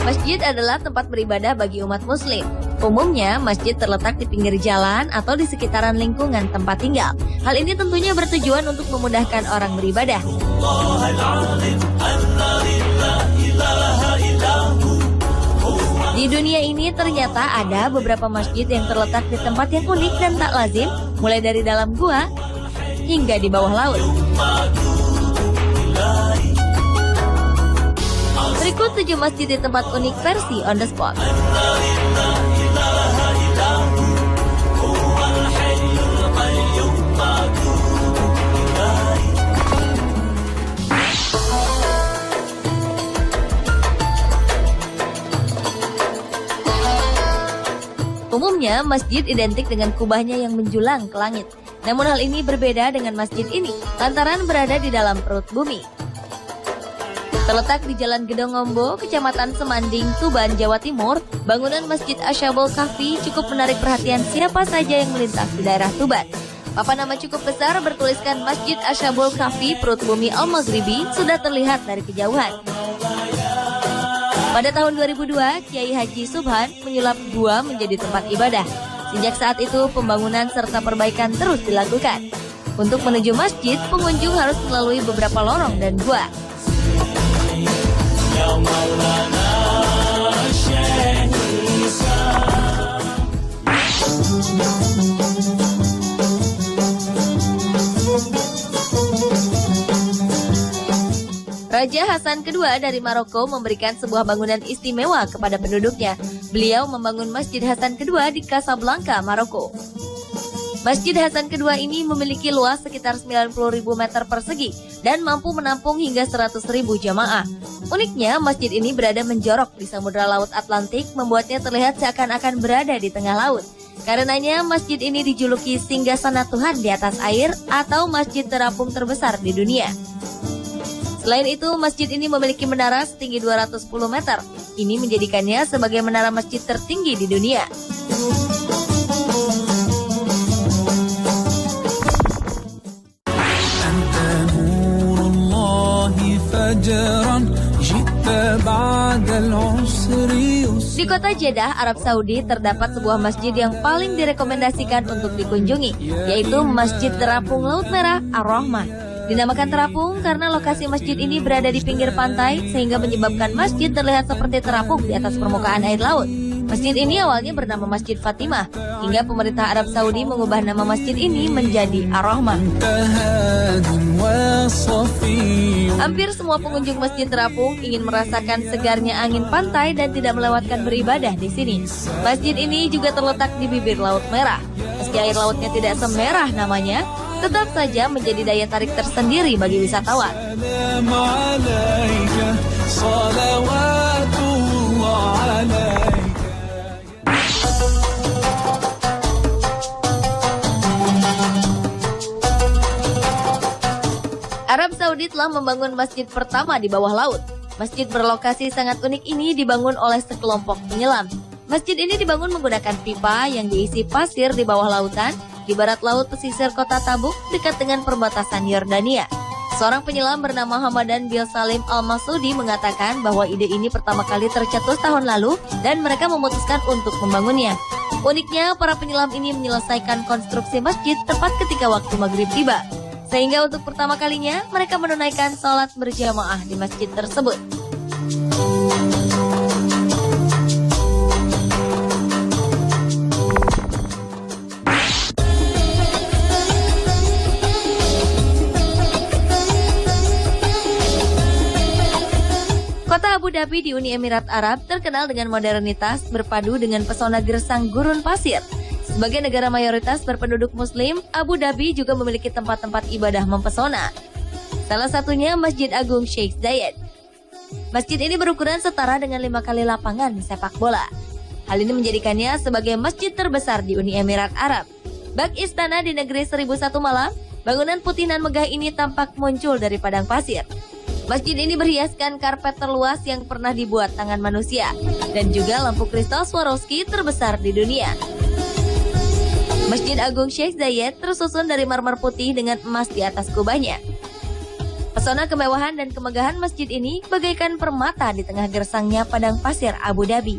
Masjid adalah tempat beribadah bagi umat muslim. Umumnya, masjid terletak di pinggir jalan atau di sekitaran lingkungan tempat tinggal. Hal ini tentunya bertujuan untuk memudahkan orang beribadah. Di dunia ini ternyata ada beberapa masjid yang terletak di tempat yang unik dan tak lazim, mulai dari dalam gua hingga di bawah laut. Berikut 7 masjid di tempat unik versi on the spot. Umumnya, masjid identik dengan kubahnya yang menjulang ke langit. Namun hal ini berbeda dengan masjid ini, lantaran berada di dalam perut bumi. Terletak di Jalan Gedongombo, Kecamatan Semanding, Tuban, Jawa Timur, bangunan Masjid Ashabul Kahfi cukup menarik perhatian siapa saja yang melintas di daerah Tuban. Papan nama cukup besar bertuliskan Masjid Ashabul Kahfi Perut Bumi Al-Maghribi sudah terlihat dari kejauhan. Pada tahun 2002, Kiai Haji Subhan menyulap gua menjadi tempat ibadah. Sejak saat itu, pembangunan serta perbaikan terus dilakukan. Untuk menuju masjid, pengunjung harus melalui beberapa lorong dan gua. Raja Hasan II dari Maroko memberikan sebuah bangunan istimewa kepada penduduknya. Beliau membangun Masjid Hasan II di Casablanca, Maroko. Masjid Hasan II ini memiliki luas sekitar 90.000 meter persegi dan mampu menampung hingga 100.000 jamaah. Uniknya, masjid ini berada menjorok di Samudra Laut Atlantik, membuatnya terlihat seakan-akan berada di tengah laut. Karenanya, masjid ini dijuluki singgasana Tuhan di atas air atau masjid terapung terbesar di dunia. Selain itu, masjid ini memiliki menara setinggi 210 meter. Ini menjadikannya sebagai menara masjid tertinggi di dunia. أنت نور الله فجر Di kota Jeddah, Arab Saudi, terdapat sebuah masjid yang paling direkomendasikan untuk dikunjungi, yaitu Masjid Terapung Laut Merah Ar-Rahmah. Dinamakan terapung karena lokasi masjid ini berada di pinggir pantai, sehingga menyebabkan masjid terlihat seperti terapung di atas permukaan air laut. Masjid ini awalnya bernama Masjid Fatimah, hingga pemerintah Arab Saudi mengubah nama masjid ini menjadi Ar-Rahmah. Hampir semua pengunjung Masjid Terapung ingin merasakan segarnya angin pantai dan tidak melewatkan beribadah di sini. Masjid ini juga terletak di bibir Laut Merah. Meski air lautnya tidak semerah namanya, tetap saja menjadi daya tarik tersendiri bagi wisatawan. Arab Saudi telah membangun masjid pertama di bawah laut. Masjid berlokasi sangat unik ini dibangun oleh sekelompok penyelam. Masjid ini dibangun menggunakan pipa yang diisi pasir di bawah lautan, di barat laut pesisir kota Tabuk dekat dengan perbatasan Yordania. Seorang penyelam bernama Hamadan bin Salim Al-Masudi mengatakan bahwa ide ini pertama kali tercetus tahun lalu dan mereka memutuskan untuk membangunnya. Uniknya, para penyelam ini menyelesaikan konstruksi masjid tepat ketika waktu maghrib tiba. Sehingga untuk pertama kalinya mereka menunaikan sholat berjamaah di masjid tersebut. Kota Abu Dhabi di Uni Emirat Arab terkenal dengan modernitas berpadu dengan pesona gersang gurun pasir. Sebagai negara mayoritas berpenduduk muslim, Abu Dhabi juga memiliki tempat-tempat ibadah mempesona. Salah satunya Masjid Agung Sheikh Zayed. Masjid ini berukuran setara dengan 5 kali lapangan sepak bola. Hal ini menjadikannya sebagai masjid terbesar di Uni Emirat Arab. Bak istana di negeri 1001 malam, bangunan putih nan megah ini tampak muncul dari padang pasir. Masjid ini berhiaskan karpet terluas yang pernah dibuat tangan manusia, dan juga lampu kristal Swarovski terbesar di dunia. Masjid Agung Sheikh Zayed tersusun dari marmer putih dengan emas di atas kubahnya. Pesona kemewahan dan kemegahan masjid ini bagaikan permata di tengah gersangnya padang pasir Abu Dhabi.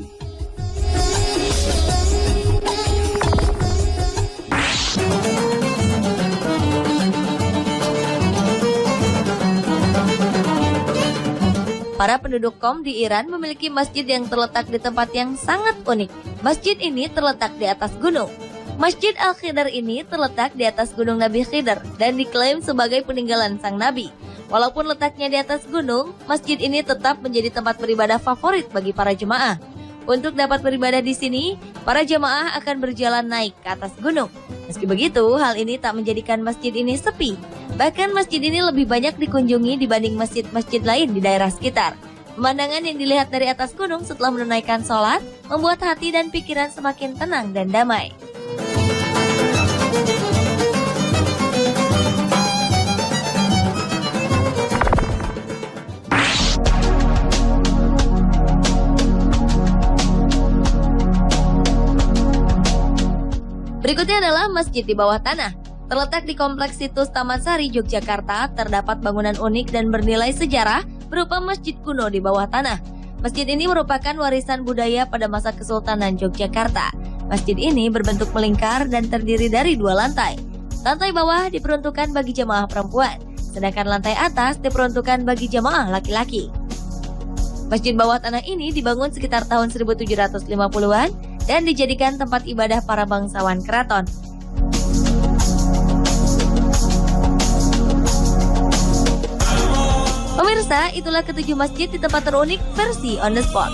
Para penduduk Qom di Iran memiliki masjid yang terletak di tempat yang sangat unik. Masjid ini terletak di atas gunung. Masjid Al-Khidr ini terletak di atas gunung Nabi Khidr dan diklaim sebagai peninggalan sang Nabi. Walaupun letaknya di atas gunung, masjid ini tetap menjadi tempat beribadah favorit bagi para jemaah. Untuk dapat beribadah di sini, para jemaah akan berjalan naik ke atas gunung. Meski begitu, hal ini tak menjadikan masjid ini sepi. Bahkan masjid ini lebih banyak dikunjungi dibanding masjid-masjid lain di daerah sekitar. Pemandangan yang dilihat dari atas gunung setelah menunaikan sholat membuat hati dan pikiran semakin tenang dan damai. Berikutnya adalah masjid di bawah tanah. Terletak di Kompleks Situs Taman Sari, Yogyakarta, terdapat bangunan unik dan bernilai sejarah berupa masjid kuno di bawah tanah. Masjid ini merupakan warisan budaya pada masa Kesultanan Yogyakarta. Masjid ini berbentuk melingkar dan terdiri dari 2 lantai. Lantai bawah diperuntukkan bagi jemaah perempuan, sedangkan lantai atas diperuntukkan bagi jemaah laki-laki. Masjid bawah tanah ini dibangun sekitar tahun 1750-an dan dijadikan tempat ibadah para bangsawan keraton. Pemirsa, itulah ke-7 masjid di tempat terunik versi on the spot.